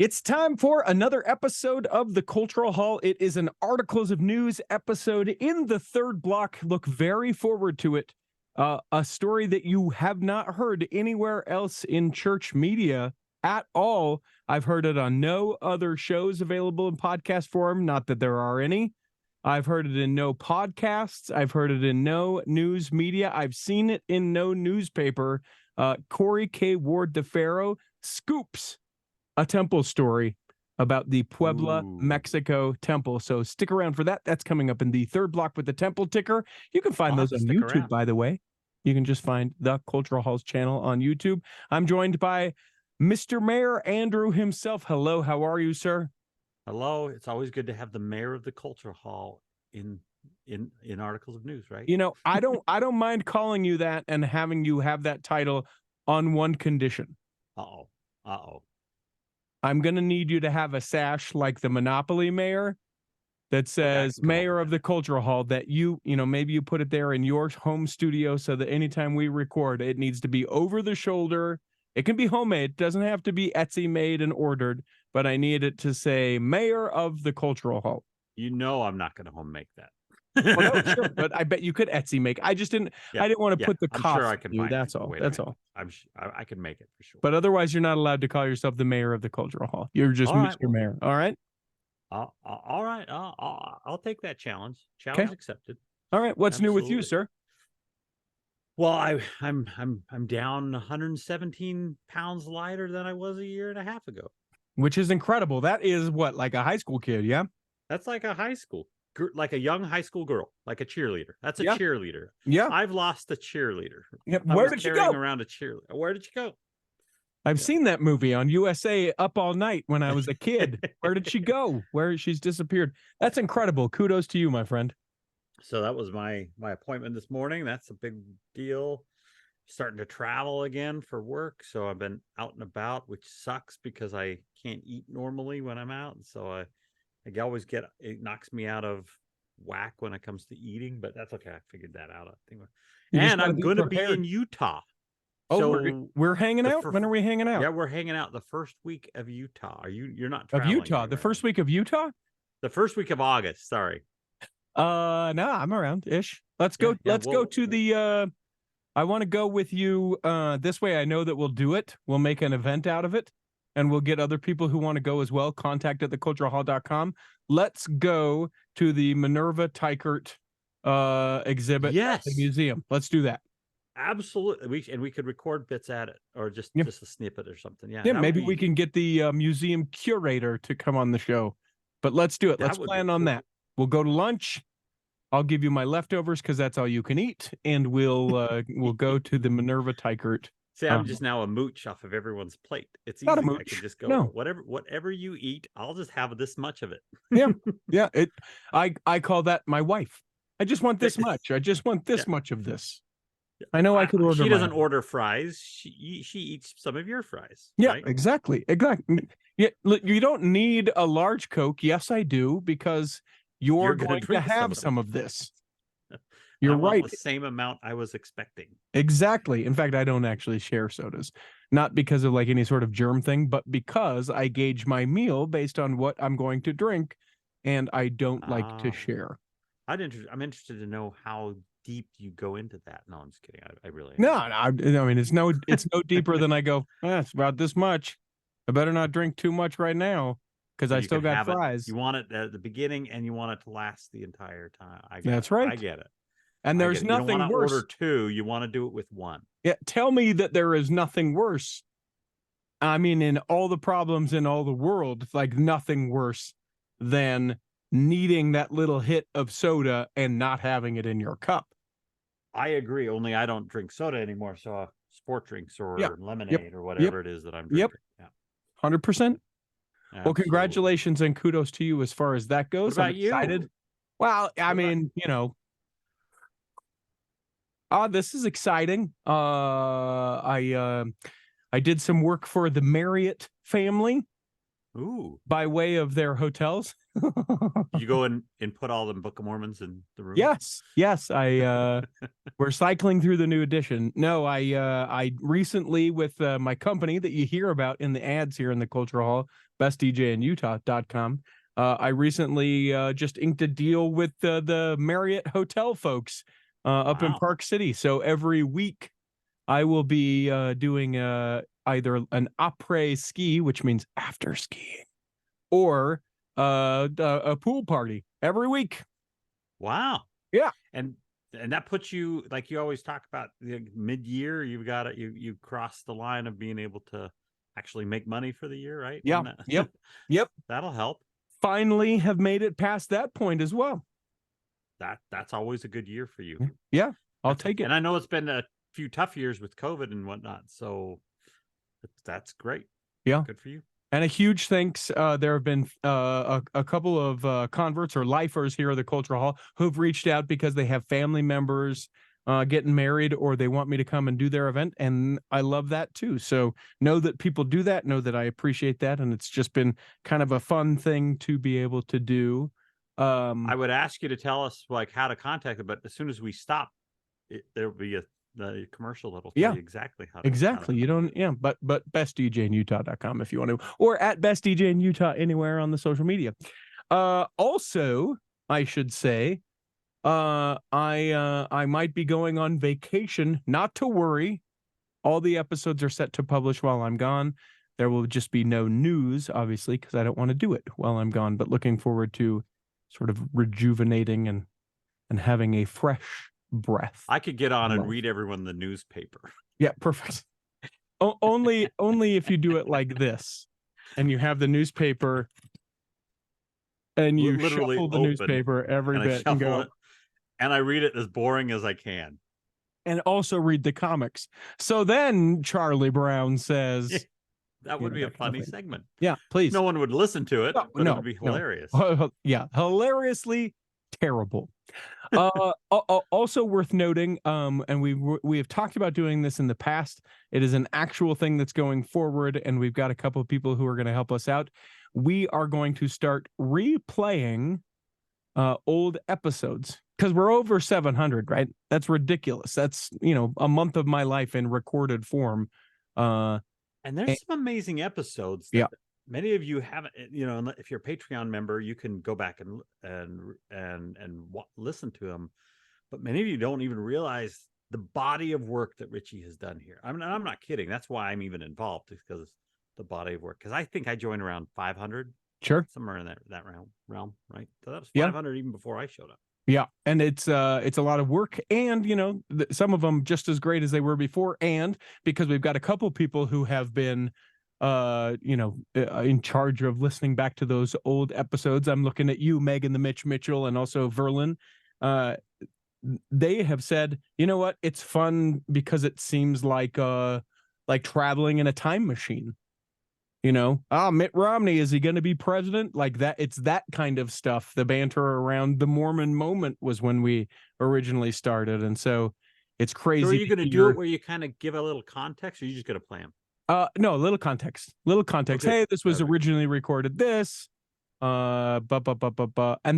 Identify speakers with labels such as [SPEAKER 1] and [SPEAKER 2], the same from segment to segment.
[SPEAKER 1] It's time for another episode of the Cultural Hall. It is an Articles of News episode in the third block. Look very forward to it. A story that you have not heard anywhere else in church media at all. I've heard it on no other shows available in podcast form, not that there are any. I've heard it in no podcasts. I've heard it in no news media. I've seen it in no newspaper. Corey K. Ward the Pharaoh scoops a temple story about the Puebla, Mexico temple. So stick around for that. That's coming up in the third block with the temple ticker. You can find those on YouTube, by the way. You can just find the Cultural Halls channel on YouTube. I'm joined by Mr. Mayor Andrew himself. Hello, how are you, sir?
[SPEAKER 2] Hello. It's always good to have the mayor of the Cultural Hall in Articles of News, right?
[SPEAKER 1] You know, I don't mind calling you that and having you have that title on one condition.
[SPEAKER 2] Uh-oh.
[SPEAKER 1] I'm going to need you to have a sash like the Monopoly mayor that says mayor of the Cultural Hall, that maybe you put it there in your home studio so that anytime we record, it needs to be over the shoulder. It can be homemade. It doesn't have to be Etsy made and ordered, but I need it to say mayor of the Cultural Hall.
[SPEAKER 2] You know I'm not going to home make that.
[SPEAKER 1] Well, no, sure, but I bet you could Etsy make. I just didn't. Yeah, I didn't want to put the cost.
[SPEAKER 2] I'm sure I can.
[SPEAKER 1] That's all. That's all.
[SPEAKER 2] I can make it for sure.
[SPEAKER 1] But otherwise, you're not allowed to call yourself the mayor of the Cultural Hall. You're just Mr. Mayor. All right.
[SPEAKER 2] All right. I'll take that challenge. Challenge accepted.
[SPEAKER 1] All right. What's new with you, sir?
[SPEAKER 2] Well, I'm down 117 pounds lighter than I was a year and a half ago,
[SPEAKER 1] which is incredible. That is what, like a high school kid? Yeah.
[SPEAKER 2] That's like a high school. Like a young high school girl, like a cheerleader. That's a cheerleader.
[SPEAKER 1] Yeah.
[SPEAKER 2] I've lost a cheerleader.
[SPEAKER 1] Yeah. Where did you go?
[SPEAKER 2] Around a cheerleader. Where did you go?
[SPEAKER 1] I've seen that movie on USA Up All Night when I was a kid. Where did she go? Where she's disappeared. That's incredible. Kudos to you, my friend.
[SPEAKER 2] So that was my appointment this morning. That's a big deal. Starting to travel again for work. So I've been out and about, which sucks because I can't eat normally when I'm out. So I always it knocks me out of whack when it comes to eating, but that's okay. I figured that out. I think. And I'm going to be in Utah.
[SPEAKER 1] Oh, so we're hanging out. When are we hanging out?
[SPEAKER 2] Yeah, we're hanging out the first week of Utah. You're not
[SPEAKER 1] traveling of Utah? The first week of Utah?
[SPEAKER 2] The first week of August. Sorry.
[SPEAKER 1] No, I'm around ish. Let's go. Let's go to the. I want to go with you. This way, I know that we'll do it. We'll make an event out of it. And we'll get other people who want to go as well. Contact at theculturalhall.com. Let's go to the Minerva Teichert exhibit at the museum. Let's do that.
[SPEAKER 2] Absolutely. We could record bits at it, or just a snippet or something. Yeah.
[SPEAKER 1] Maybe we can get the museum curator to come on the show. But let's do it. Let's plan on that. We'll go to lunch. I'll give you my leftovers because that's all you can eat, and we'll go to the Minerva Teichert.
[SPEAKER 2] See, I'm just now a mooch off of everyone's plate. It's easy.
[SPEAKER 1] Not a mooch.
[SPEAKER 2] I can just go, whatever you eat, I'll just have this much of it.
[SPEAKER 1] Yeah. I call that my wife. I just want this much. I just want this much of this. I know I could order.
[SPEAKER 2] She doesn't order fries. She eats some of your fries.
[SPEAKER 1] Yeah,
[SPEAKER 2] right?
[SPEAKER 1] Exactly. Yeah, you don't need a large Coke. Yes, I do, because you're going to have some of this. You're right.
[SPEAKER 2] The same amount I was expecting.
[SPEAKER 1] Exactly. In fact, I don't actually share sodas, not because of like any sort of germ thing, but because I gauge my meal based on what I'm going to drink, and I don't like to share.
[SPEAKER 2] I'm interested to know how deep you go into that. No, I'm just kidding. I really
[SPEAKER 1] no. I mean, it's no deeper than I go. It's about this much. I better not drink too much right now because I still got fries.
[SPEAKER 2] You want it at the beginning, and you want it to last the entire time.
[SPEAKER 1] That's right.
[SPEAKER 2] I get it.
[SPEAKER 1] And there's nothing worse.
[SPEAKER 2] Order two. You want to do it with one.
[SPEAKER 1] Yeah. Tell me that there is nothing worse. I mean, in all the problems in all the world, like nothing worse than needing that little hit of soda and not having it in your cup.
[SPEAKER 2] I agree. Only I don't drink soda anymore. So sport drinks or lemonade or whatever it is that I'm drinking.
[SPEAKER 1] Yeah. 100%. Well, congratulations and kudos to you as far as that goes.
[SPEAKER 2] What about
[SPEAKER 1] I'm excited.
[SPEAKER 2] You?
[SPEAKER 1] Well, I mean, this is exciting. I did some work for the Marriott family.
[SPEAKER 2] Ooh.
[SPEAKER 1] by way of their hotels.
[SPEAKER 2] You go in and put all the Book of Mormons in the room?
[SPEAKER 1] Yes. We're cycling through the new edition. No, I recently with my company that you hear about in the ads here in the Cultural Hall, bestdjinutah.com. I recently just inked a deal with the Marriott Hotel folks up in
[SPEAKER 2] Wow.
[SPEAKER 1] Park City. So every week I will be doing either an après ski, which means after skiing, or a pool party every week.
[SPEAKER 2] Wow.
[SPEAKER 1] Yeah.
[SPEAKER 2] And that puts you, like you always talk about, the mid-year, you've got it, you cross the line of being able to actually make money for the year, right?
[SPEAKER 1] Yeah. Yep.
[SPEAKER 2] That'll help.
[SPEAKER 1] Finally have made it past that point as well.
[SPEAKER 2] That's always a good year for you.
[SPEAKER 1] Yeah, I'll take it.
[SPEAKER 2] And I know it's been a few tough years with COVID and whatnot, so that's great.
[SPEAKER 1] Yeah.
[SPEAKER 2] Good for you.
[SPEAKER 1] And a huge thanks. There have been a couple of converts or lifers here at the Cultural Hall who've reached out because they have family members getting married or they want me to come and do their event. And I love that too. So know that people do that, know that I appreciate that. And it's just been kind of a fun thing to be able to do.
[SPEAKER 2] I would ask you to tell us like how to contact it, but as soon as we stop, there'll be the commercial that'll tell you exactly how to.
[SPEAKER 1] Exactly. You don't, but bestdjinutah.com if you want to, or at bestdjinutah anywhere on the social media. Also, I should say, I might be going on vacation. Not to worry. All the episodes are set to publish while I'm gone. There will just be no news, obviously, because I don't want to do it while I'm gone, but looking forward to sort of rejuvenating and having a fresh breath.
[SPEAKER 2] I could get on and read everyone the newspaper.
[SPEAKER 1] Yeah, perfect. Only if you do it like this, and you have the newspaper, and you literally shuffle the newspaper every bit and go.
[SPEAKER 2] And I read it as boring as I can.
[SPEAKER 1] And also read the comics. So then Charlie Brown says,
[SPEAKER 2] that would be a funny segment.
[SPEAKER 1] Yeah, please.
[SPEAKER 2] No one would listen to it, but it would be hilarious.
[SPEAKER 1] Yeah, hilariously terrible. Also worth noting, and we have talked about doing this in the past. It is an actual thing that's going forward, and we've got a couple of people who are going to help us out. We are going to start replaying old episodes because we're over 700, right? That's ridiculous. That's a month of my life in recorded form.
[SPEAKER 2] And there's some amazing episodes that many of you haven't, if you're a Patreon member, you can go back and listen to them. But many of you don't even realize the body of work that Richie has done here. I'm not kidding. That's why I'm even involved, because the body of work. Because I think I joined around 500.
[SPEAKER 1] Sure.
[SPEAKER 2] Somewhere in that realm, right? So that was 500 even before I showed up.
[SPEAKER 1] Yeah, and it's a lot of work, and some of them just as great as they were before, and because we've got a couple people who have been in charge of listening back to those old episodes. I'm looking at you, Megan the Mitch Mitchell, and also Verlin. They have said, you know what, it's fun because it seems like traveling in a time machine. Mitt Romney, is he going to be president? Like that. It's that kind of stuff. The banter around the Mormon moment was when we originally started. And so it's crazy.
[SPEAKER 2] So are you going to do it where you kind of give a little context, or are you just going to play them?
[SPEAKER 1] No, little context. Okay. Hey, this was originally recorded this. And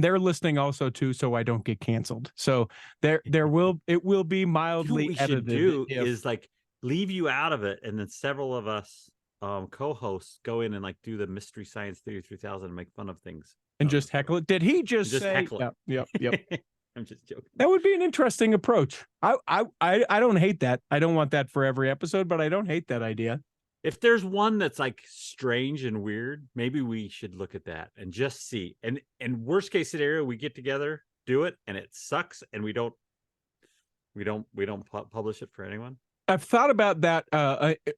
[SPEAKER 1] they're listening also too, so I don't get canceled. So it will be mildly
[SPEAKER 2] what we
[SPEAKER 1] edited.
[SPEAKER 2] Should do is like leave you out of it, and then several of us co-hosts go in and like do the Mystery Science Theory 3000 and make fun of things
[SPEAKER 1] and just heckle it. Did he just say
[SPEAKER 2] heckle it?
[SPEAKER 1] Yep.
[SPEAKER 2] I'm just joking.
[SPEAKER 1] That would be an interesting approach. I don't hate that. I don't want that for every episode, but I don't hate that idea.
[SPEAKER 2] If there's one that's like strange and weird, maybe we should look at that and just see. And worst case scenario, we get together, do it, and it sucks, and we don't publish it for anyone.
[SPEAKER 1] I've thought about that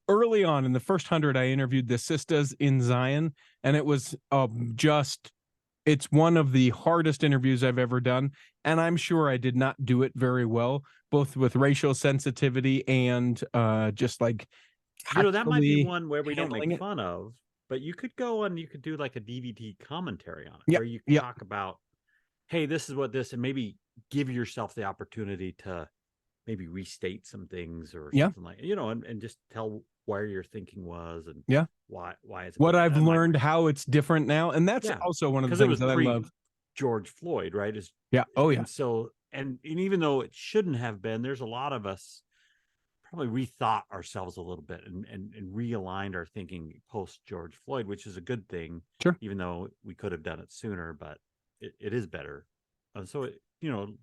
[SPEAKER 1] early on in the first 100. I interviewed the sisters in Zion, and it was it's one of the hardest interviews I've ever done, and I'm sure I did not do it very well, both with racial sensitivity and just like.
[SPEAKER 2] That might be one where we don't make fun of, but you could go and you could do like a DVD commentary on it, where you can talk about, hey, this is what this, and maybe give yourself the opportunity to maybe restate some things or something like, and just tell where your thinking was and
[SPEAKER 1] Yeah.
[SPEAKER 2] why it's
[SPEAKER 1] What
[SPEAKER 2] going.
[SPEAKER 1] I've
[SPEAKER 2] And
[SPEAKER 1] learned, how it's different now. And that's
[SPEAKER 2] yeah,
[SPEAKER 1] also one of the
[SPEAKER 2] because it
[SPEAKER 1] things
[SPEAKER 2] was
[SPEAKER 1] that I
[SPEAKER 2] pre
[SPEAKER 1] love.
[SPEAKER 2] George Floyd, right? Is
[SPEAKER 1] Yeah. Oh, yeah.
[SPEAKER 2] And so and even though it shouldn't have been, there's a lot of us probably rethought ourselves a little bit and realigned our thinking post George Floyd, which is a good thing.
[SPEAKER 1] Sure.
[SPEAKER 2] Even though we could have done it sooner, but it is better. And so,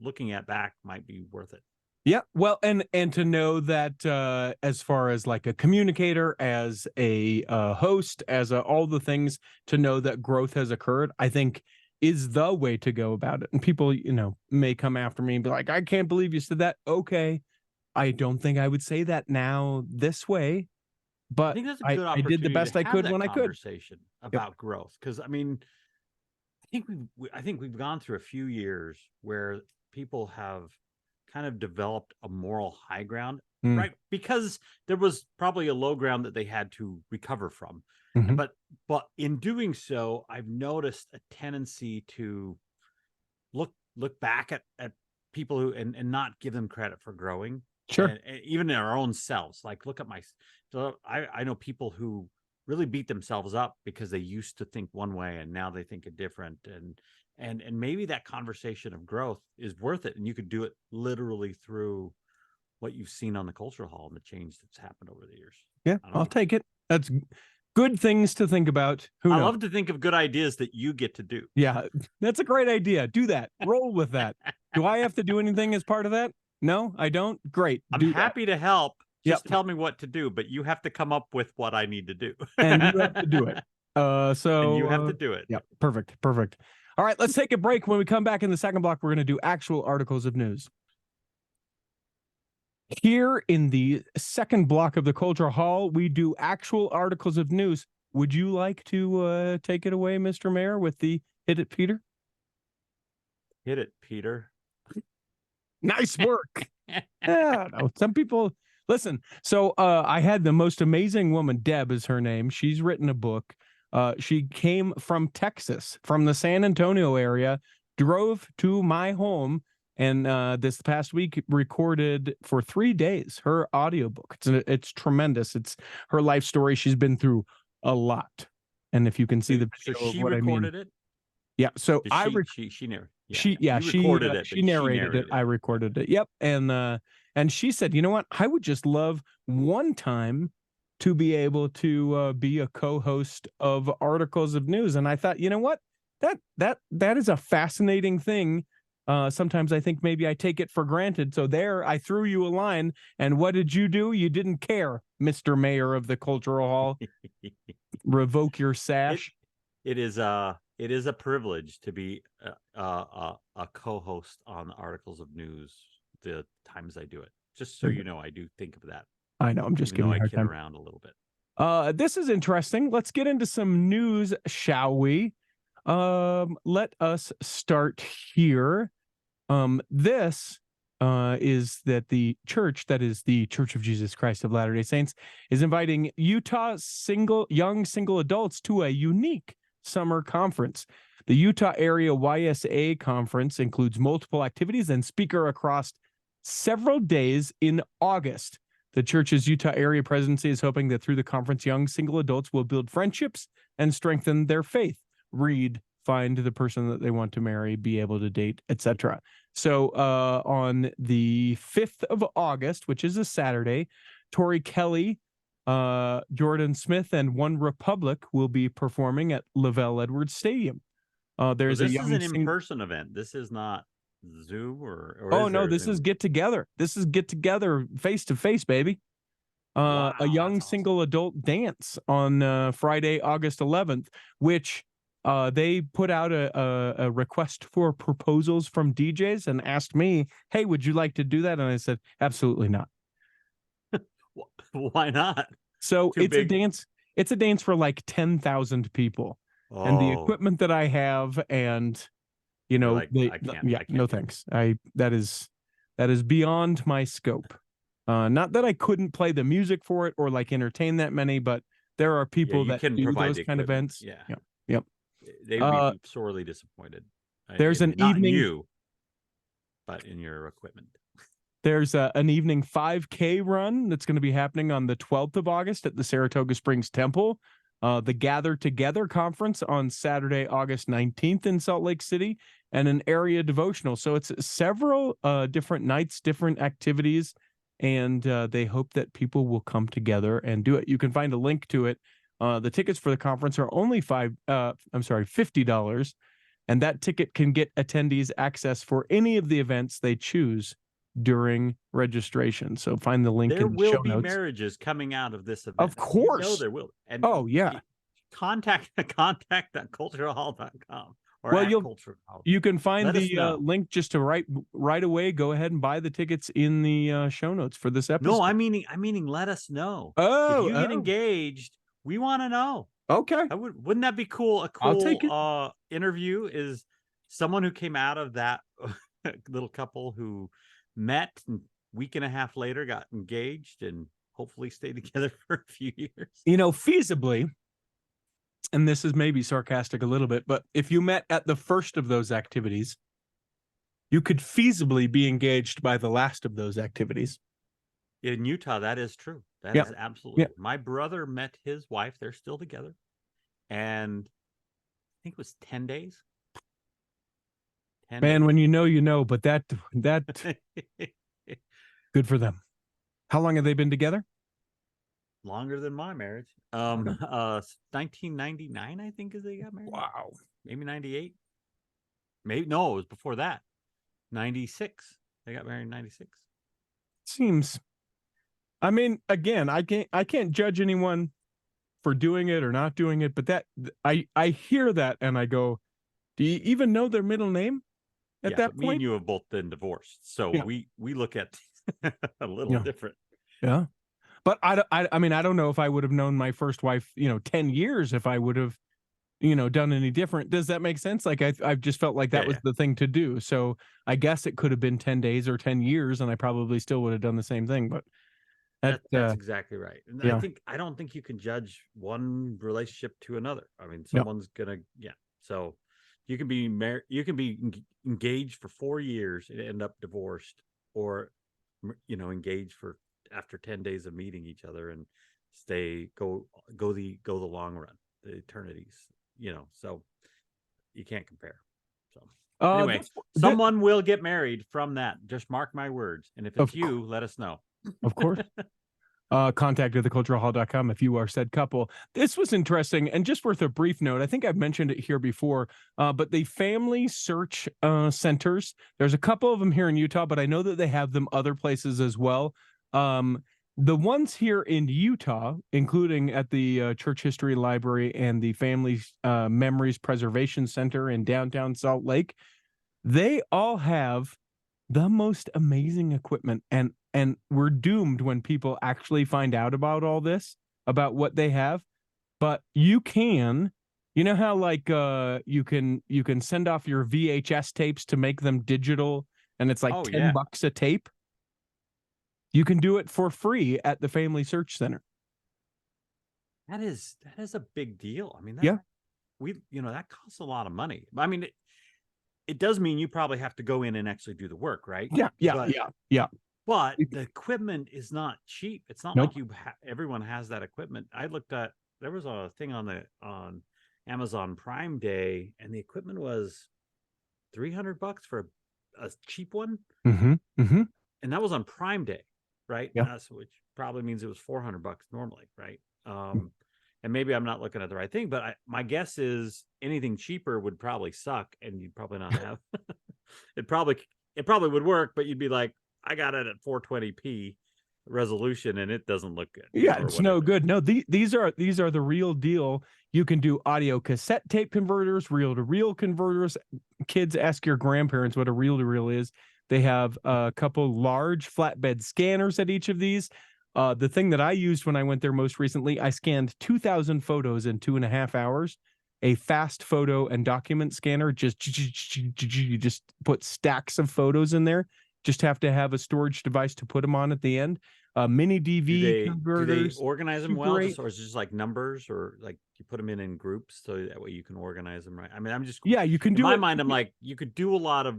[SPEAKER 2] looking at back might be worth it.
[SPEAKER 1] Yeah, well, and to know that as far as like a communicator, as a host, as all the things, to know that growth has occurred, I think is the way to go about it. And people, may come after me and be like, "I can't believe you said that." Okay, I don't think I would say that now this way,
[SPEAKER 2] I
[SPEAKER 1] but
[SPEAKER 2] think that's a
[SPEAKER 1] I
[SPEAKER 2] good
[SPEAKER 1] did the
[SPEAKER 2] opportunity
[SPEAKER 1] best
[SPEAKER 2] to
[SPEAKER 1] I
[SPEAKER 2] have
[SPEAKER 1] could
[SPEAKER 2] that
[SPEAKER 1] when I could.
[SPEAKER 2] conversation
[SPEAKER 1] Yep.
[SPEAKER 2] about growth. Because I think we've gone through a few years where people have kind of developed a moral high ground,
[SPEAKER 1] Mm.
[SPEAKER 2] right? Because there was probably a low ground that they had to recover from.
[SPEAKER 1] Mhm.
[SPEAKER 2] But in doing so, I've noticed a tendency to look back at people who and not give them credit for growing.
[SPEAKER 1] Sure.
[SPEAKER 2] And even in our own selves. Like look at so I know people who really beat themselves up because they used to think one way and now they think a different, and maybe that conversation of growth is worth it, and you could do it literally through what you've seen on the Cultural Hall and the change that's happened over the years.
[SPEAKER 1] Yeah, I'll take it. That's good things to think about.
[SPEAKER 2] I love to think of good ideas that you get to do.
[SPEAKER 1] Yeah, that's a great idea. Do that. Roll with that. Do I have to do anything as part of that? No, I don't. Great.
[SPEAKER 2] I'm happy to help. Just
[SPEAKER 1] Yep.
[SPEAKER 2] tell me what to do, but you have to come up with what I need to do.
[SPEAKER 1] And you have to do it.
[SPEAKER 2] And you have to do it.
[SPEAKER 1] Yeah, perfect. Perfect. All right, let's take a break. When we come back in the second block, we're going to do actual articles of news. Here in the second block of the Cultural Hall, we do actual articles of news. Would you like to take it away, Mr. Mayor, with the Hit It, Peter?
[SPEAKER 2] Hit it, Peter.
[SPEAKER 1] Nice work. Yeah, no, some people listen. So I had the most amazing woman, Deb is her name. She's written a book. She came from Texas, from the San Antonio area, drove to my home, and this past week recorded for 3 days her audiobook. It's tremendous. It's her life story. She's been through a lot. And if you can see the video
[SPEAKER 2] so
[SPEAKER 1] of
[SPEAKER 2] she
[SPEAKER 1] what
[SPEAKER 2] recorded
[SPEAKER 1] I mean.
[SPEAKER 2] it.
[SPEAKER 1] Yeah. So
[SPEAKER 2] She narrated.
[SPEAKER 1] She
[SPEAKER 2] recorded it.
[SPEAKER 1] She narrated it. I recorded it. Yep. And she said, you know what? I would just love one time to be able to be a co-host of Articles of News. And I thought, you know what? That is a fascinating thing. Sometimes I think maybe I take it for granted. So there, I threw you a line, and what did you do? You didn't care, Mr. Mayor of the Cultural Hall. Revoke your sash.
[SPEAKER 2] It is a privilege to be a co-host on Articles of News the times I do it. Just so you know, I do think of that.
[SPEAKER 1] I know. I'm just kidding.
[SPEAKER 2] I kid around a little bit.
[SPEAKER 1] This is interesting. Let's get into some news, shall we? Let us start here. This is that the church, that is the Church of Jesus Christ of Latter-day Saints, is inviting Utah young single adults to a unique summer conference. The Utah Area YSA Conference includes multiple activities and speaker across several days in August. The church's Utah area presidency is hoping that through the conference, young single adults will build friendships and strengthen their faith. Read, find the person that they want to marry, be able to date, etc. So on the 5th of August, which is a Saturday, Tori Kelly, Jordan Smith, and One Republic will be performing at Lavelle Edwards Stadium. This is
[SPEAKER 2] an in-person event. This is not Zoom or
[SPEAKER 1] oh no, this is get together. This is get together face to face, baby.
[SPEAKER 2] Wow,
[SPEAKER 1] a young single adult dance on Friday, August 11th, which they put out a request for proposals from DJs and asked me, hey, would you like to do that? And I said, absolutely not.
[SPEAKER 2] Why not?
[SPEAKER 1] So it's a dance. It's a dance for like 10,000 people. Oh. And the equipment that I have, and you know,
[SPEAKER 2] like, I can't
[SPEAKER 1] no thanks. That is beyond my scope. Not that I couldn't play the music for it or like entertain that many, but there are people that can do those kind of events.
[SPEAKER 2] Yeah.
[SPEAKER 1] Yep.
[SPEAKER 2] They would be sorely disappointed.
[SPEAKER 1] There's an
[SPEAKER 2] not
[SPEAKER 1] evening,
[SPEAKER 2] in you, but in your equipment.
[SPEAKER 1] There's an evening 5K run that's going to be happening on the 12th of August at the Saratoga Springs Temple. The Gather Together Conference on Saturday, August 19th in Salt Lake City, and an area devotional. So it's several different nights, different activities, and they hope that people will come together and do it. You can find a link to it. The tickets for the conference are only $50, and that ticket can get attendees access for any of the events they choose during registration. So find the link
[SPEAKER 2] There
[SPEAKER 1] in the
[SPEAKER 2] will
[SPEAKER 1] show
[SPEAKER 2] be
[SPEAKER 1] notes.
[SPEAKER 2] marriages coming out of this event.
[SPEAKER 1] Of course.
[SPEAKER 2] You know there will. And
[SPEAKER 1] oh, yeah.
[SPEAKER 2] Contact culturalhall.com or
[SPEAKER 1] well,
[SPEAKER 2] Cultural Hall.
[SPEAKER 1] You can find
[SPEAKER 2] Let us
[SPEAKER 1] the
[SPEAKER 2] know.
[SPEAKER 1] link just to right away. Go ahead and buy the tickets in the show notes for this episode.
[SPEAKER 2] No, I'm meaning let us know.
[SPEAKER 1] Oh,
[SPEAKER 2] if you get engaged, we want to know.
[SPEAKER 1] Okay.
[SPEAKER 2] Wouldn't that be cool?
[SPEAKER 1] I'll take it.
[SPEAKER 2] Interview is someone who came out of that little couple who met and week and a half later got engaged and hopefully stayed together for a few years.
[SPEAKER 1] Feasibly, and this is maybe sarcastic a little bit, but if you met at the first of those activities, you could feasibly be engaged by the last of those activities.
[SPEAKER 2] In Utah, that is true. That is absolutely. My brother met his wife. They're still together. And I think it was 10 days.
[SPEAKER 1] 10 Man, days. When you know, but that good for them. How long have they been together?
[SPEAKER 2] Longer than my marriage. 1999, I think, is they got married.
[SPEAKER 1] Wow.
[SPEAKER 2] Maybe 98. Maybe no, it was before that. 96. They got married in 96.
[SPEAKER 1] Seems. I mean, again, I can't judge anyone for doing it or not doing it, but that I hear that and I go, do you even know their middle name at that point?
[SPEAKER 2] Me and you have both been divorced, so we look at a little different.
[SPEAKER 1] Yeah. But I mean, I don't know if I would have known my first wife, 10 years if I would have, done any different. Does that make sense? Like I've just felt like that was the thing to do. So I guess it could have been 10 days or 10 years and I probably still would have done the same thing. But
[SPEAKER 2] that's exactly right. And I don't think you can judge one relationship to another. I mean, someone's gonna, So you can be married, you can be engaged for 4 years and end up divorced, or, engaged for after 10 days of meeting each other and go the long run, the eternities, so you can't compare. So anyway, someone will get married from that. Just mark my words. And if it's you, let us know.
[SPEAKER 1] Of course. Contact at theculturalhall.com if you are said couple. This was interesting and just worth a brief note. I think I've mentioned it here before, but the family search centers, there's a couple of them here in Utah, but I know that they have them other places as well. The ones here in Utah, including at the Church History Library and the Family Memories Preservation Center in downtown Salt Lake, they all have the most amazing equipment, and we're doomed when people actually find out about all this, about what they have. But you know how like you can send off your VHS tapes to make them digital, and it's like $10 a tape. You can do it for free at the Family Search Center.
[SPEAKER 2] That is a big deal. I mean, that costs a lot of money. I mean, it does mean you probably have to go in and actually do the work, right?
[SPEAKER 1] Yeah.
[SPEAKER 2] But the equipment is not cheap. It's not like everyone has that equipment. I looked at, there was a thing on Amazon Prime Day, and the equipment was $300 for a cheap one.
[SPEAKER 1] Mm-hmm. Mm-hmm.
[SPEAKER 2] And that was on Prime Day, right?
[SPEAKER 1] Yeah.
[SPEAKER 2] Which probably means it was $400 normally, right? And maybe I'm not looking at the right thing, but my guess is anything cheaper would probably suck, and you'd probably not have. It probably would work, but you'd be like, I got it at 420p resolution, and it doesn't look good.
[SPEAKER 1] Yeah, it's no good. No, these are the real deal. You can do audio cassette tape converters, reel-to-reel converters. Kids, ask your grandparents what a reel-to-reel is. They have a couple large flatbed scanners at each of these. The thing that I used when I went there most recently, I scanned 2,000 photos in 2.5 hours. A fast photo and document scanner, just put stacks of photos in there. Just have to have a storage device to put them on at the end. Mini DV converters.
[SPEAKER 2] Do they organize them well, or is it just like numbers, or like you put them in groups so that way you can organize them right? I mean, I'm just
[SPEAKER 1] you can do.
[SPEAKER 2] In my mind, I'm like, you could do a lot of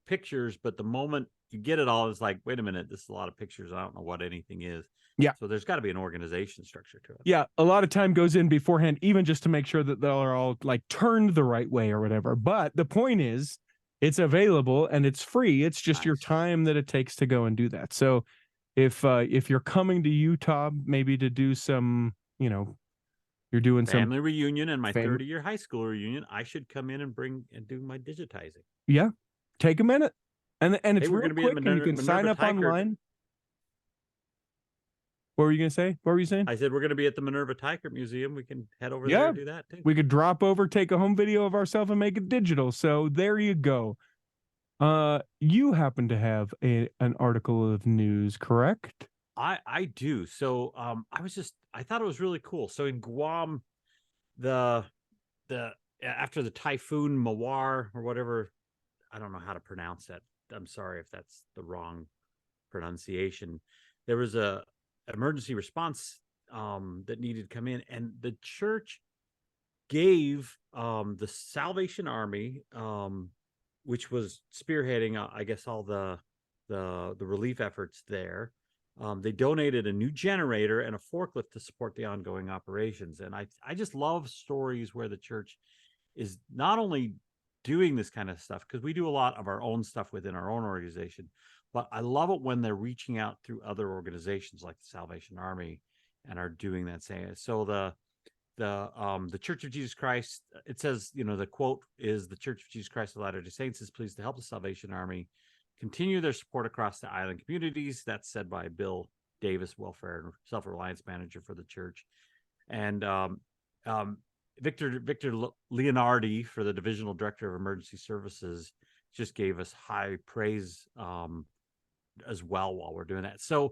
[SPEAKER 2] pictures, but the moment you get it all. It's like, wait a minute, this is a lot of pictures. I don't know what anything is.
[SPEAKER 1] Yeah.
[SPEAKER 2] So there's got to be an organization structure to it.
[SPEAKER 1] Yeah, a lot of time goes in beforehand, even just to make sure that they're all like turned the right way or whatever. But the point is, it's available and it's free. It's just your
[SPEAKER 2] Nice.
[SPEAKER 1] time that it takes to go and do that. So if you're coming to Utah, maybe to do some, you're doing
[SPEAKER 2] Family reunion and my
[SPEAKER 1] fam-
[SPEAKER 2] 30-year high school reunion, I should come in and do my digitizing.
[SPEAKER 1] yeah, take a minute. And it's
[SPEAKER 2] Hey, we're
[SPEAKER 1] real
[SPEAKER 2] going to be at
[SPEAKER 1] quick and you can sign up online. What were you going to say? What were you saying?
[SPEAKER 2] I said, we're going to be at the Minerva Tykert Museum. We can head over
[SPEAKER 1] Yeah.
[SPEAKER 2] there and do that too.
[SPEAKER 1] We could drop over, take a home video of ourselves and make it digital. So there you go. You happen to have an article of news, correct?
[SPEAKER 2] I do. So I thought it was really cool. So in Guam, the after the typhoon Mawar or whatever, I don't know how to pronounce that. I'm sorry if that's the wrong pronunciation. There was a emergency response that needed to come in, and the church gave the Salvation Army, which was spearheading, I guess, all the relief efforts there. They donated a new generator and a forklift to support the ongoing operations. And I just love stories where the church is not only doing this kind of stuff, because we do a lot of our own stuff within our own organization, but I love it when they're reaching out through other organizations like the Salvation Army and are doing that same. So the Church of Jesus Christ, it says, the quote is, the Church of Jesus Christ of Latter-day Saints is pleased to help the Salvation Army continue their support across the island communities. That's said by Bill Davis, Welfare and Self-Reliance Manager for the church. And Victor Leonardi, for the Divisional Director of Emergency Services, just gave us high praise as well while we're doing that. So,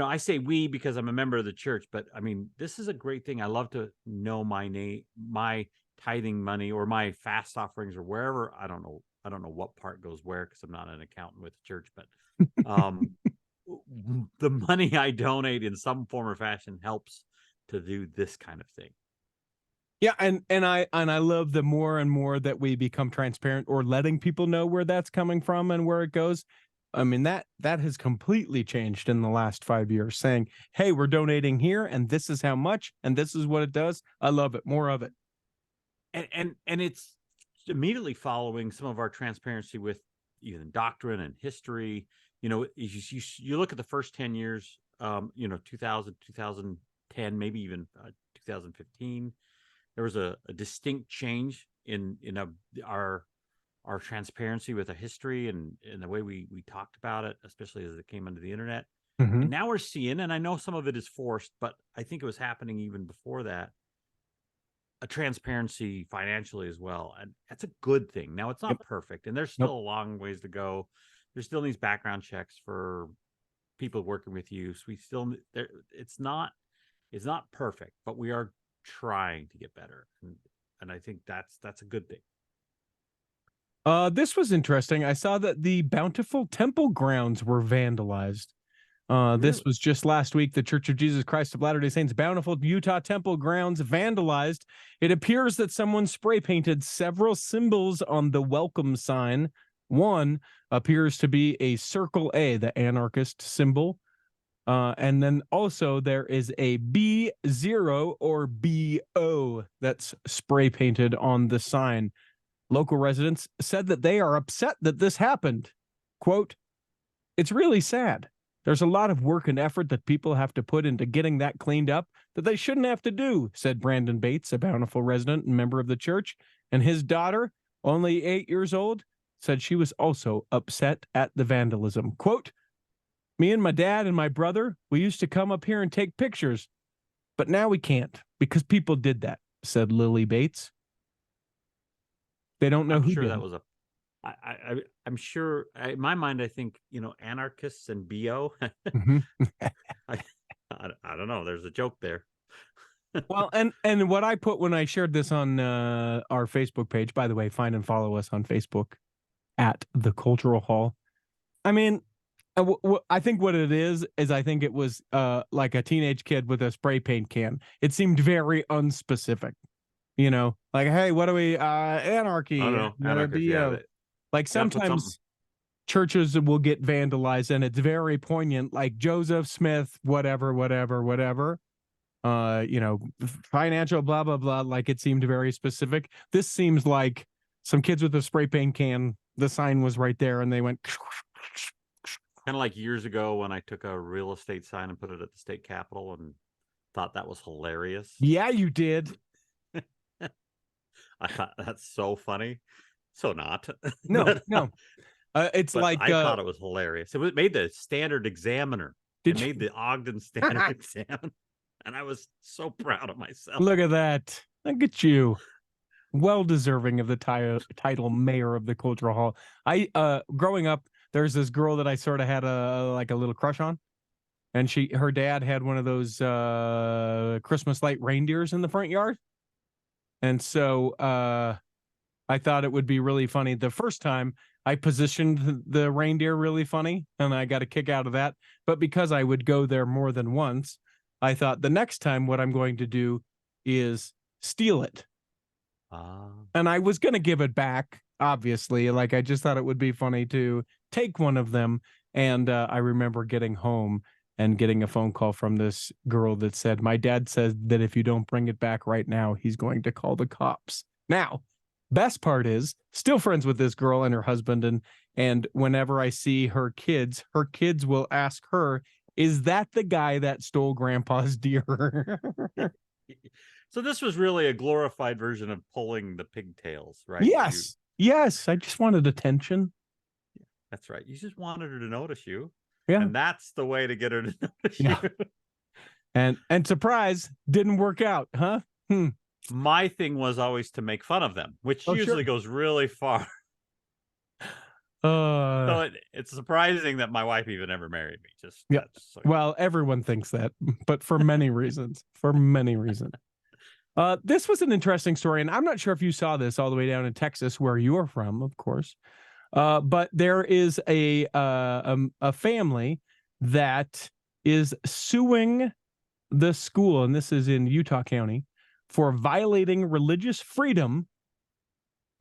[SPEAKER 2] I say we because I'm a member of the church, but I mean, this is a great thing. I love to know my tithing money or my fast offerings or wherever. I don't know what part goes where because I'm not an accountant with the church, but the money I donate in some form or fashion helps to do this kind of thing.
[SPEAKER 1] Yeah, and I love the more and more that we become transparent or letting people know where that's coming from and where it goes. I mean, that has completely changed in the last 5 years, saying, hey, we're donating here and this is how much and this is what it does. I love it. More of it.
[SPEAKER 2] And it's immediately following some of our transparency with even doctrine and history. You look at the first 10 years, 2000, 2010, maybe even 2015, there was a distinct change in our transparency with the history and the way we talked about it, especially as it came into the internet.
[SPEAKER 1] Mm-hmm.
[SPEAKER 2] And now we're seeing, and I know some of it is forced, but I think it was happening even before that, a transparency financially as well. And that's a good thing. Now it's not perfect, and there's still a long ways to go. There still needs background checks for people working with you. So it's not perfect, but we are trying to get better. And I think that's a good thing.
[SPEAKER 1] This was interesting. I saw that the Bountiful Temple grounds were vandalized. This was just last week. The Church of Jesus Christ of Latter-day Saints Bountiful Utah Temple grounds vandalized. It appears that someone spray painted several symbols on the welcome sign. One appears to be a circle A, the anarchist symbol. And then also there is a B0 or BO that's spray painted on the sign. Local residents said that they are upset that this happened. Quote, it's really sad. There's a lot of work and effort that people have to put into getting that cleaned up that they shouldn't have to do, said Brandon Bates, a Bountiful resident and member of the church. And his daughter, only 8 years old, said she was also upset at the vandalism. Quote, me and my dad and my brother, we used to come up here and take pictures, but now we can't because people did that, said Lily Bates. They don't know
[SPEAKER 2] I'm
[SPEAKER 1] who
[SPEAKER 2] sure
[SPEAKER 1] did.
[SPEAKER 2] That was I'm sure in my mind, I think, anarchists and BO.
[SPEAKER 1] Mm-hmm.
[SPEAKER 2] I don't know. There's a joke there.
[SPEAKER 1] Well, and what I put when I shared this on our Facebook page, by the way, find and follow us on Facebook at The Cultural Hall. I mean, I think what it is I think it was like a teenage kid with a spray paint can. It seemed very unspecific, like, hey, what do we, anarchy,
[SPEAKER 2] I don't know. Anarchists, yeah,
[SPEAKER 1] like sometimes churches will get vandalized, and it's very poignant, like Joseph Smith, whatever, financial, blah, blah, blah. Like it seemed very specific. This seems like some kids with a spray paint can, the sign was right there, and they went.
[SPEAKER 2] Kind of like years ago when I took a real estate sign and put it at the state capitol and thought that was hilarious.
[SPEAKER 1] Yeah, you did.
[SPEAKER 2] I thought that's so funny. So not.
[SPEAKER 1] No. It's
[SPEAKER 2] but
[SPEAKER 1] like
[SPEAKER 2] I thought it was hilarious. It made the Standard Examiner. It made the Ogden Standard Examiner, and I was so proud of myself.
[SPEAKER 1] Look at that! Look at you. Well deserving of the title mayor of the Cultural Hall. I growing up, there's this girl that I sort of had a little crush on, and her dad had one of those Christmas light reindeers in the front yard, and so I thought it would be really funny. The first time I positioned the reindeer really funny, and I got a kick out of that. But because I would go there more than once, I thought the next time what I'm going to do is steal it. And I was going to give it back, obviously. Like, I just thought it would be funny to take one of them. And I remember getting home and getting a phone call from this girl that said, my dad says that if you don't bring it back right now, he's going to call the cops. Now, best part is still friends with this girl and her husband. And whenever I see her kids will ask her, is that the guy that stole grandpa's deer?
[SPEAKER 2] So this was really a glorified version of pulling the pigtails, right?
[SPEAKER 1] Yes. I just wanted attention.
[SPEAKER 2] That's right. You just wanted her to notice you.
[SPEAKER 1] Yeah.
[SPEAKER 2] And that's the way to get her to notice
[SPEAKER 1] you. And surprise, didn't work out, huh?
[SPEAKER 2] My thing was always to make fun of them, which usually goes really far. So it's surprising that my wife even ever married me.
[SPEAKER 1] Well, everyone thinks that, but for many reasons. This was an interesting story, and I'm not sure if you saw this all the way down in Texas, where you're from, of course. But there is a family that is suing the school, and this is in Utah County, for violating religious freedom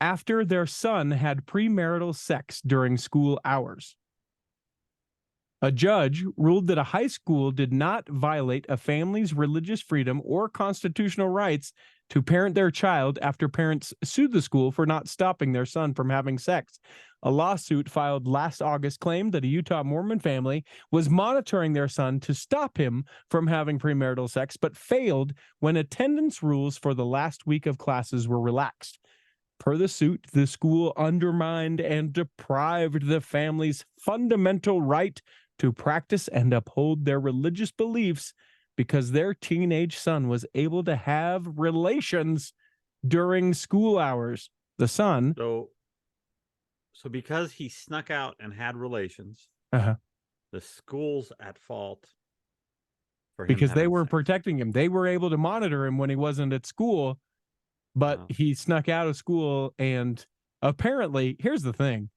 [SPEAKER 1] after their son had premarital sex during school hours. A judge ruled that a high school did not violate a family's religious freedom or constitutional rights to parent their child after parents sued the school for not stopping their son from having sex. A lawsuit filed last August claimed that a Utah Mormon family was monitoring their son to stop him from having premarital sex, but failed when attendance rules for the last week of classes were relaxed. Per the suit, the school undermined and deprived the family's fundamental right to practice and uphold their religious beliefs because their teenage son was able to have relations during school hours. The son...
[SPEAKER 2] So because he snuck out and had relations, the school's at fault for him
[SPEAKER 1] because they were
[SPEAKER 2] sex.
[SPEAKER 1] protecting him. They were able to monitor him when he wasn't at school, but he snuck out of school, and apparently, here's the thing.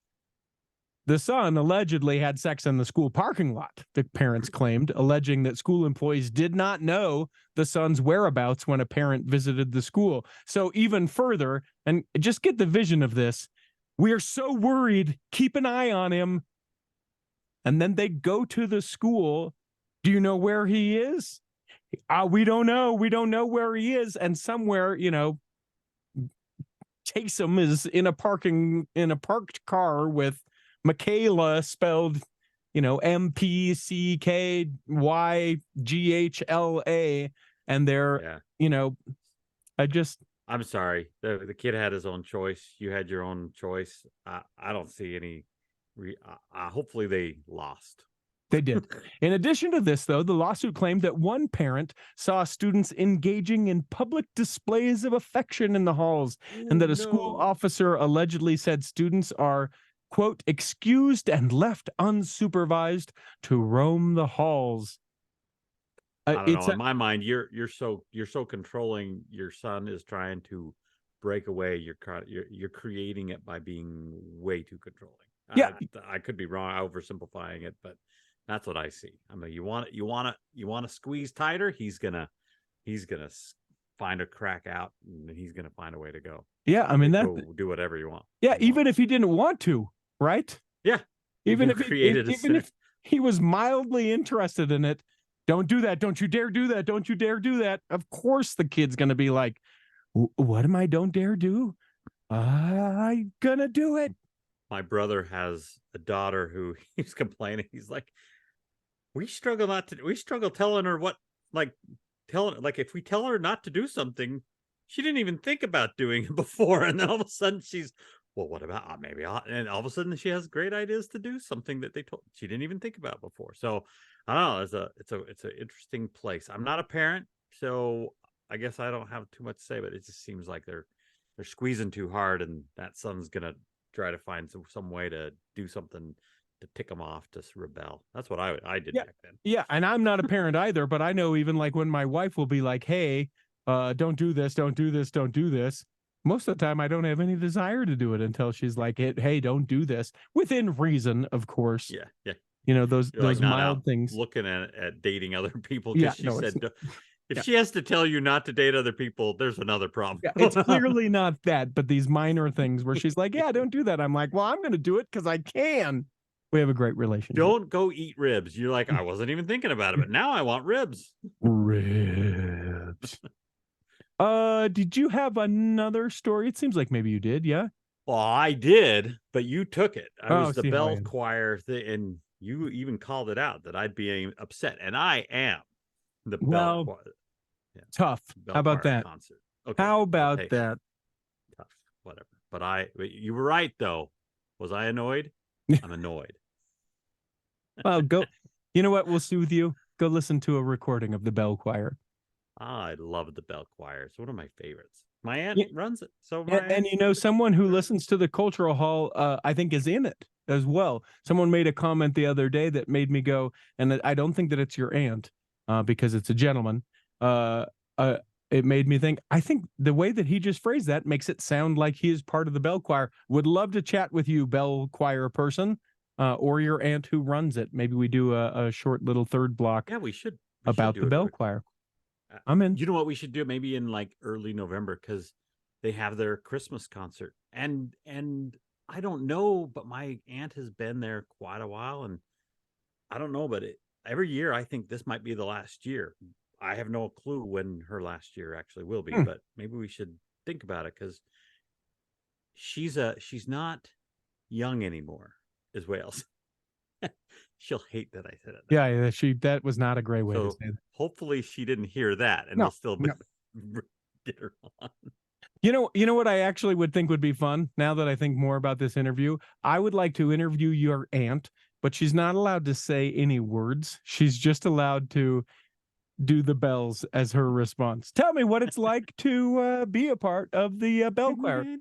[SPEAKER 1] The son allegedly had sex in the school parking lot, the parents claimed, alleging that school employees did not know the son's whereabouts when a parent visited the school. So even further, and just get the vision of this, we are so worried, keep an eye on him. And then they go to the school. Do you know where he is? We don't know. We don't know where he is. And somewhere, Taysom is in a parked car with Michaela spelled, MPCKYGHLA. And they're,
[SPEAKER 2] I'm sorry. The kid had his own choice. You had your own choice. I don't see any. Hopefully they lost.
[SPEAKER 1] They did. In addition to this, though, the lawsuit claimed that one parent saw students engaging in public displays of affection in the halls, and that a school officer allegedly said students are, quote, excused and left unsupervised to roam the halls.
[SPEAKER 2] I don't know. In my mind, you're so controlling. Your son is trying to break away. You're creating it by being way too controlling.
[SPEAKER 1] Yeah,
[SPEAKER 2] I could be wrong, oversimplifying it, but that's what I see. I mean, you want to squeeze tighter. He's gonna find a crack out, and he's gonna find a way to go.
[SPEAKER 1] Yeah, I mean
[SPEAKER 2] do whatever you want.
[SPEAKER 1] Yeah, even if he didn't want to, right?
[SPEAKER 2] Yeah.
[SPEAKER 1] Even
[SPEAKER 2] You
[SPEAKER 1] if he,
[SPEAKER 2] created a
[SPEAKER 1] even if he was mildly interested in it, don't do that. Don't you dare do that. Don't you dare do that. Of course, the kid's gonna be like, "What am I? Don't dare do? I'm gonna do it."
[SPEAKER 2] My brother has a daughter who he's complaining. He's like, we struggle telling her what, like, telling, like, if we tell her not to do something, she didn't even think about doing it before. And then all of a sudden she's, well, what about maybe I'll, and all of a sudden she has great ideas to do something that they told she didn't even think about before. So I don't know. It's an interesting place. I'm not a parent, so I guess I don't have too much to say, but it just seems like they're squeezing too hard, and that son's gonna try to find some way to do something to tick them off to rebel. That's what I did
[SPEAKER 1] Yeah.
[SPEAKER 2] back then.
[SPEAKER 1] Yeah, and I'm not a parent either, but I know even like when my wife will be like, "Hey, don't do this, don't do this, don't do this." Most of the time, I don't have any desire to do it until she's like, "Hey, don't do this," within reason, of course.
[SPEAKER 2] Yeah, yeah.
[SPEAKER 1] You know, those
[SPEAKER 2] You're like
[SPEAKER 1] those
[SPEAKER 2] not out
[SPEAKER 1] mild things.
[SPEAKER 2] looking at dating other people
[SPEAKER 1] Yeah,
[SPEAKER 2] because she
[SPEAKER 1] no, it's
[SPEAKER 2] said if
[SPEAKER 1] yeah,
[SPEAKER 2] she has to tell you not to date other people, there's another problem.
[SPEAKER 1] yeah, it's clearly not that, but these minor things where she's like, "Yeah, don't do that." I'm like, "Well, I'm going to do it because I can." We have a great relationship.
[SPEAKER 2] Don't go eat ribs. You're like, I wasn't even thinking about it, but now I want ribs.
[SPEAKER 1] Ribs. Did you have another story? It seems like maybe you did, yeah?
[SPEAKER 2] Well, I did, but you took it. I
[SPEAKER 1] Oh,
[SPEAKER 2] was the
[SPEAKER 1] see how I
[SPEAKER 2] bell
[SPEAKER 1] am.
[SPEAKER 2] choir and you even called it out that I'd be upset, and I am the bell
[SPEAKER 1] Well,
[SPEAKER 2] choir. Yeah,
[SPEAKER 1] tough. How
[SPEAKER 2] bell
[SPEAKER 1] about
[SPEAKER 2] choir
[SPEAKER 1] that?
[SPEAKER 2] concert. Okay,
[SPEAKER 1] How
[SPEAKER 2] I'll
[SPEAKER 1] about
[SPEAKER 2] take it.
[SPEAKER 1] that?
[SPEAKER 2] Tough, whatever. But you were right though. Was I annoyed? I'm annoyed.
[SPEAKER 1] Well, go. You know what? We'll soothe you. Go listen to a recording of the bell choir.
[SPEAKER 2] I love the bell choir. It's one of my favorites. My aunt
[SPEAKER 1] Yeah,
[SPEAKER 2] runs it, so my
[SPEAKER 1] and
[SPEAKER 2] aunt.
[SPEAKER 1] you know, someone who listens to the cultural hall, I think, is in it as well. Someone made a comment the other day that made me go, and I don't think that it's your aunt, because it's a gentleman. Uh, uh, it made me think. I think the way that he just phrased that makes it sound like he is part of the bell choir. Would love to chat with you, bell choir person, or your aunt who runs it. Maybe we do a short little third block
[SPEAKER 2] Yeah, we should
[SPEAKER 1] about the
[SPEAKER 2] do it.
[SPEAKER 1] bell choir. I'm in.
[SPEAKER 2] You know what we should do? Maybe in like early November because they have their Christmas concert, and I don't know, but my aunt has been there quite a while, and I don't know, but every year I think this might be the last year. I have no clue when her last year actually will be, but maybe we should think about it because she's not young anymore, is Wales. She'll hate that I said it.
[SPEAKER 1] Yeah, that was not a great way to
[SPEAKER 2] So
[SPEAKER 1] say that.
[SPEAKER 2] hopefully she didn't hear that, and
[SPEAKER 1] No,
[SPEAKER 2] we'll still
[SPEAKER 1] no.
[SPEAKER 2] get her on.
[SPEAKER 1] You know what I actually would think would be fun now that I think more about this interview? I would like to interview your aunt, but she's not allowed to say any words. She's just allowed to do the bells as her response. Tell me what it's like to be a part of the bell choir. You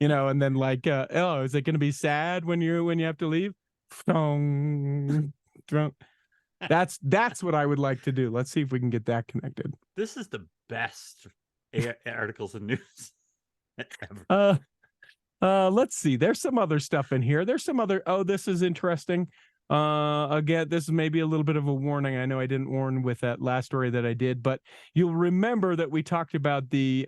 [SPEAKER 1] know, and then like, oh, is it going to be sad when you have to leave? That's what I would like to do. Let's see if we can get that connected.
[SPEAKER 2] This is the best articles of news ever.
[SPEAKER 1] Let's see. There's some other stuff in here. There's some other. Oh, this is interesting. Again, this is maybe a little bit of a warning. I know I didn't warn with that last story that I did, but you'll remember that we talked about the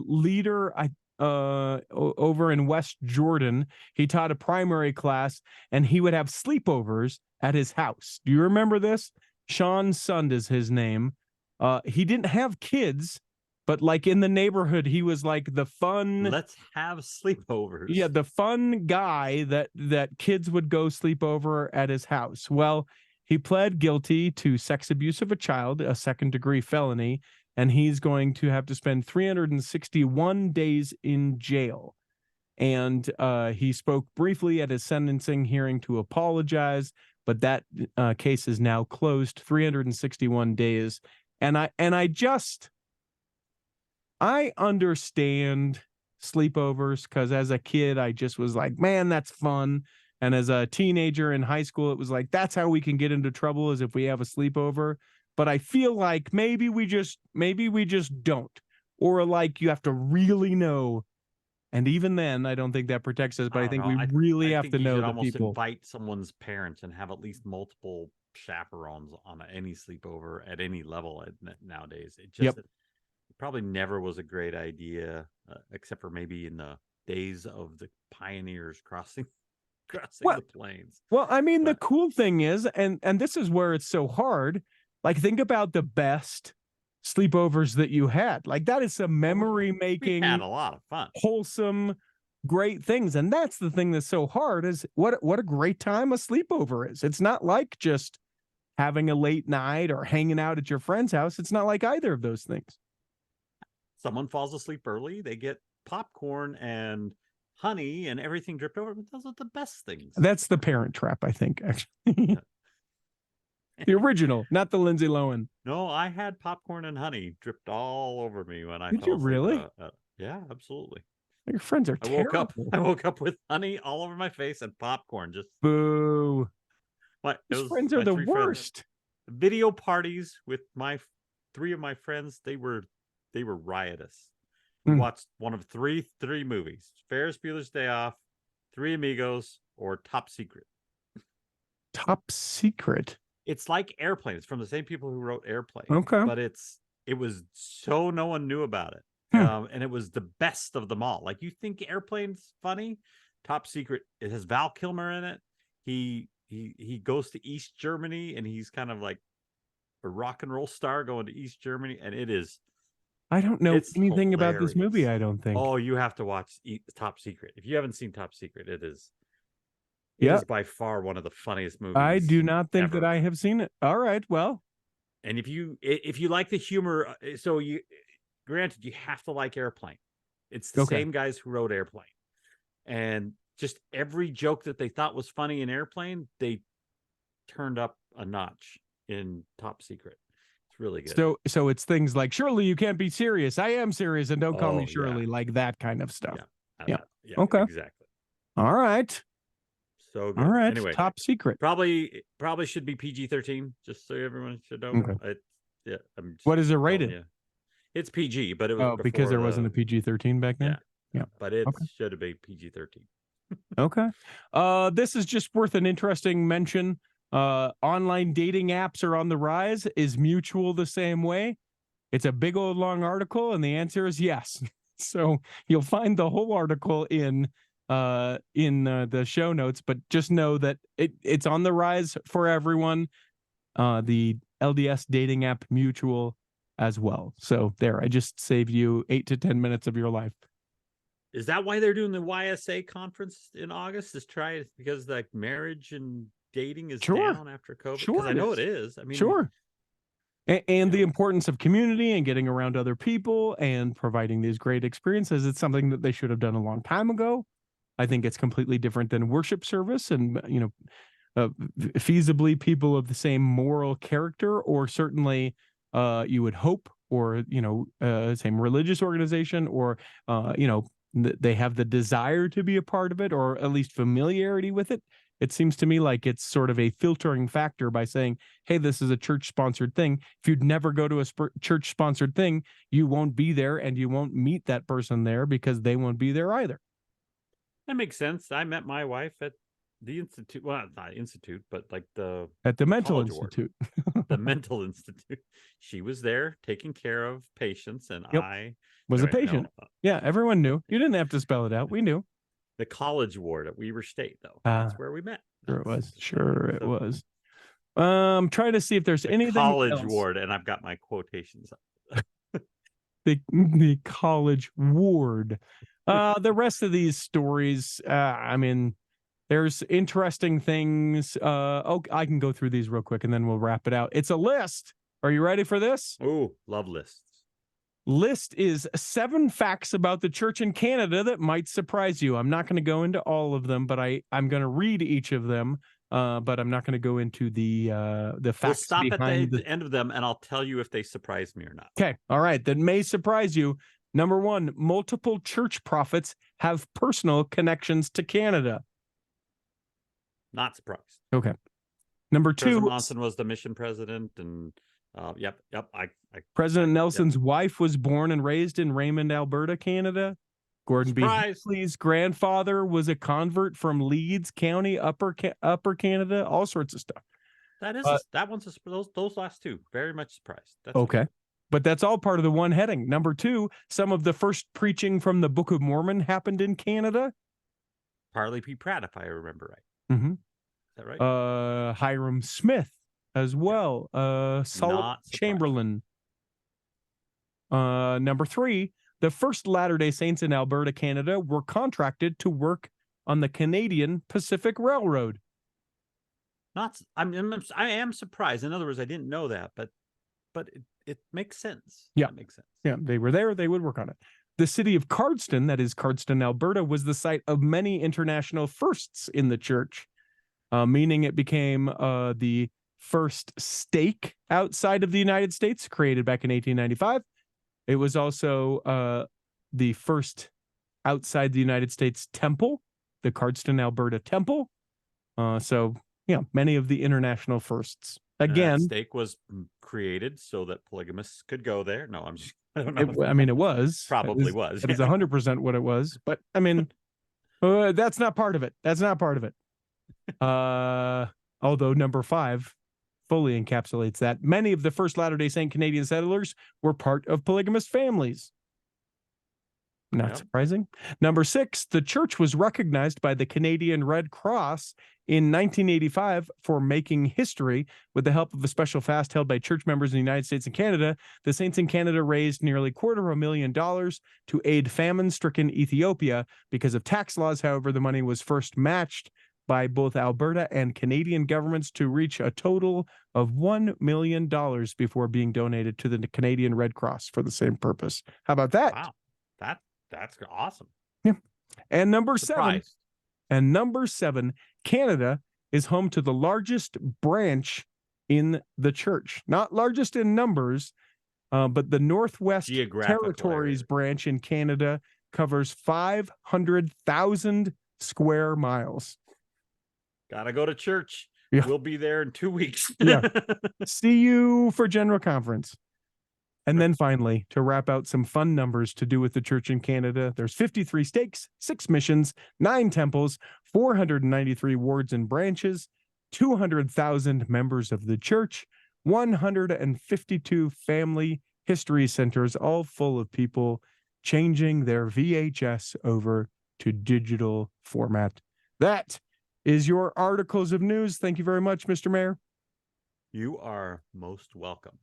[SPEAKER 1] leader over in West Jordan. He taught a primary class, and he would have sleepovers at his house. Do you remember this? Sean Sund is his name. He didn't have kids, but like in the neighborhood, he was like the fun.
[SPEAKER 2] Let's have sleepovers.
[SPEAKER 1] Yeah, the fun guy that kids would go sleep over at his house. Well, he pled guilty to sex abuse of a child, a second-degree felony, and he's going to have to spend 361 days in jail. And he spoke briefly at his sentencing hearing to apologize, but that case is now closed. 361 days, and I understand sleepovers because as a kid, I just was like, man, that's fun. And as a teenager in high school, it was like, that's how we can get into trouble is if we have a sleepover. But I feel like maybe we just don't, or like you have to really know. And even then, I don't think that protects us, but I think we really have to know the people.
[SPEAKER 2] Invite someone's parents and have at least multiple chaperones on any sleepover at any level nowadays. It probably never was a great idea, except for maybe in the days of the pioneers crossing crossing
[SPEAKER 1] Well,
[SPEAKER 2] the plains.
[SPEAKER 1] Well, I mean, the
[SPEAKER 2] But
[SPEAKER 1] cool thing is, and this is where it's so hard. Like, think about the best sleepovers that you had. Like, that is some memory
[SPEAKER 2] we had
[SPEAKER 1] making,
[SPEAKER 2] a lot of fun.
[SPEAKER 1] wholesome, great things. And that's the thing that's so hard is what a great time a sleepover is. It's not like just having a late night or hanging out at your friend's house. It's not like either of those things.
[SPEAKER 2] Someone falls asleep early, they get popcorn and honey and everything dripped over. But those are the best things.
[SPEAKER 1] That's the Parent Trap, I think, actually. The original, not the Lindsay Lohan.
[SPEAKER 2] No, I had popcorn and honey dripped all over me when I
[SPEAKER 1] Did
[SPEAKER 2] fell
[SPEAKER 1] you
[SPEAKER 2] asleep.
[SPEAKER 1] really?
[SPEAKER 2] Yeah, absolutely.
[SPEAKER 1] Your friends are
[SPEAKER 2] I
[SPEAKER 1] terrible.
[SPEAKER 2] woke up with honey all over my face and popcorn. Just
[SPEAKER 1] Boo.
[SPEAKER 2] what?
[SPEAKER 1] Those friends are the worst.
[SPEAKER 2] Video parties with three of my friends. They were riotous. We watched one of three movies: Ferris Bueller's Day Off, Three Amigos, or Top Secret.
[SPEAKER 1] Top Secret.
[SPEAKER 2] It's like Airplane. It's from the same people who wrote Airplane.
[SPEAKER 1] Okay.
[SPEAKER 2] But it was so no one knew about it. And it was the best of them all. Like, you think Airplane's funny? Top Secret. It has Val Kilmer in it. He goes to East Germany, and he's kind of like a rock and roll star going to East Germany, and it is.
[SPEAKER 1] I don't know anything about this movie.
[SPEAKER 2] hilarious.
[SPEAKER 1] I don't think.
[SPEAKER 2] Oh, you have to watch Top Secret. If you haven't seen Top Secret, it is by far one of the funniest movies.
[SPEAKER 1] I do not think
[SPEAKER 2] ever.
[SPEAKER 1] that I have seen it. All right, well,
[SPEAKER 2] And if you like the humor, granted, you have to like Airplane. It's the same guys who wrote Airplane, and just every joke that they thought was funny in Airplane, they turned up a notch in Top Secret. It's really good.
[SPEAKER 1] So it's things like, surely you can't be serious. I am serious, and don't call me
[SPEAKER 2] Oh,
[SPEAKER 1] Shirley,
[SPEAKER 2] yeah.
[SPEAKER 1] like that kind of stuff. Yeah.
[SPEAKER 2] Okay.
[SPEAKER 1] Okay.
[SPEAKER 2] Exactly.
[SPEAKER 1] All right.
[SPEAKER 2] So good.
[SPEAKER 1] All right.
[SPEAKER 2] Anyway,
[SPEAKER 1] Top Secret.
[SPEAKER 2] probably should be PG-13, just so everyone should know.
[SPEAKER 1] Okay.
[SPEAKER 2] I'm just
[SPEAKER 1] What is it
[SPEAKER 2] telling
[SPEAKER 1] rated?
[SPEAKER 2] you. It's PG, but it was
[SPEAKER 1] because there wasn't a PG-13 back then.
[SPEAKER 2] Yeah. But it should have been PG-13.
[SPEAKER 1] Okay. This is just worth an interesting mention. Online dating apps are on the rise. Is Mutual the same way? It's a big old long article, and the answer is yes. So you'll find the whole article in the show notes, but just know that it's on the rise for everyone. The LDS dating app Mutual as well. So there, I just saved you 8 to 10 minutes of your life.
[SPEAKER 2] Is that why they're doing the YSA conference in August? Because like marriage and dating is down after COVID?
[SPEAKER 1] Sure,
[SPEAKER 2] because I know it is. I mean,
[SPEAKER 1] sure. And the importance of community and getting around other people and providing these great experiences. It's something that they should have done a long time ago. I think it's completely different than worship service, and feasibly people of the same moral character, or certainly you would hope, or same religious organization, or they have the desire to be a part of it, or at least familiarity with it. It seems to me like it's sort of a filtering factor by saying, hey, this is a church-sponsored thing. If you'd never go to a church-sponsored thing, you won't be there, and you won't meet that person there because they won't be there either.
[SPEAKER 2] That makes sense. I met my wife at the institute. Well, not institute, but like
[SPEAKER 1] at the mental institute.
[SPEAKER 2] The mental institute. She was there taking care of patients, and I
[SPEAKER 1] was a patient. Yeah, everyone knew. You didn't have to spell it out. We knew.
[SPEAKER 2] The college ward at Weber State, though. That's where we met.
[SPEAKER 1] Sure it was. Sure it was. Trying to see if there's anything
[SPEAKER 2] college
[SPEAKER 1] else.
[SPEAKER 2] Ward, and I've got my quotations up.
[SPEAKER 1] the college ward. The rest of these stories, I mean, there's interesting things. I can go through these real quick, and then we'll wrap it out. It's a list. Are you ready for this?
[SPEAKER 2] Oh, love lists.
[SPEAKER 1] List is 7 facts about the church in Canada that might surprise you. I'm not going to go into all of them, but I'm going to read each of them. But I'm not going to go into the facts.
[SPEAKER 2] We'll stop at the end of them, and I'll tell you if they surprise me or not.
[SPEAKER 1] Okay. All right. That may surprise you. Number 1, multiple church prophets have personal connections to Canada.
[SPEAKER 2] Not surprised.
[SPEAKER 1] Okay. Number 2,
[SPEAKER 2] President Monson was the mission president, and yep.
[SPEAKER 1] President Nelson's wife was born and raised in Raymond, Alberta, Canada. Gordon B. Hinckley's grandfather was a convert from Leeds County, Upper Canada. All sorts of stuff.
[SPEAKER 2] That one's those last 2 very much surprised. That's
[SPEAKER 1] okay. But that's all part of the one heading. Number 2, some of the first preaching from the Book of Mormon happened in Canada.
[SPEAKER 2] Parley P. Pratt, if I remember right.
[SPEAKER 1] Mhm.
[SPEAKER 2] Is that right?
[SPEAKER 1] Hiram Smith as well. Solomon
[SPEAKER 2] Not surprised.
[SPEAKER 1] Chamberlain. Number 3, the first Latter-day Saints in Alberta, Canada were contracted to work on the Canadian Pacific Railroad.
[SPEAKER 2] I am surprised. In other words, I didn't know that, but it makes sense.
[SPEAKER 1] Yeah.
[SPEAKER 2] That makes sense.
[SPEAKER 1] Yeah, they were there. They would work on it. The city of Cardston, that is Cardston, Alberta, was the site of many international firsts in the church, meaning it became the first stake outside of the United States, created back in 1895. It was also the first outside the United States temple, the Cardston, Alberta Temple. So, yeah, many of the international firsts. Again,
[SPEAKER 2] that stake was created so that polygamists could go there. No, I'm just. I don't know.
[SPEAKER 1] it was
[SPEAKER 2] Probably was.
[SPEAKER 1] It is 100% what it was, but I mean, that's not part of it. That's not part of it. Although number 5 fully encapsulates that. Many of the first Latter-day Saint Canadian settlers were part of polygamous families. Not surprising. Number 6, the church was recognized by the Canadian Red Cross in 1985 for making history. With the help of a special fast held by church members in the United States and Canada, the Saints in Canada raised nearly $250,000 to aid famine-stricken Ethiopia. Because of tax laws, however, the money was first matched by both Alberta and Canadian governments to reach a total of $1 million before being donated to the Canadian Red Cross for the same purpose. How about that?
[SPEAKER 2] Wow. That's awesome.
[SPEAKER 1] Yeah. And number
[SPEAKER 2] Surprised.
[SPEAKER 1] 7, Canada is home to the largest branch in the church. Not largest in numbers, but the Northwest Territories branch in Canada covers 500,000 square miles.
[SPEAKER 2] Gotta go to church.
[SPEAKER 1] Yeah.
[SPEAKER 2] We'll be there in 2 weeks.
[SPEAKER 1] Yeah. See you for General Conference. And then finally, to wrap out some fun numbers to do with the church in Canada, there's 53 stakes, 6 missions, 9 temples, 493 wards and branches, 200,000 members of the church, 152 family history centers, all full of people changing their VHS over to digital format. That is your articles of news. Thank you very much, Mr. Mayor.
[SPEAKER 2] You are most welcome.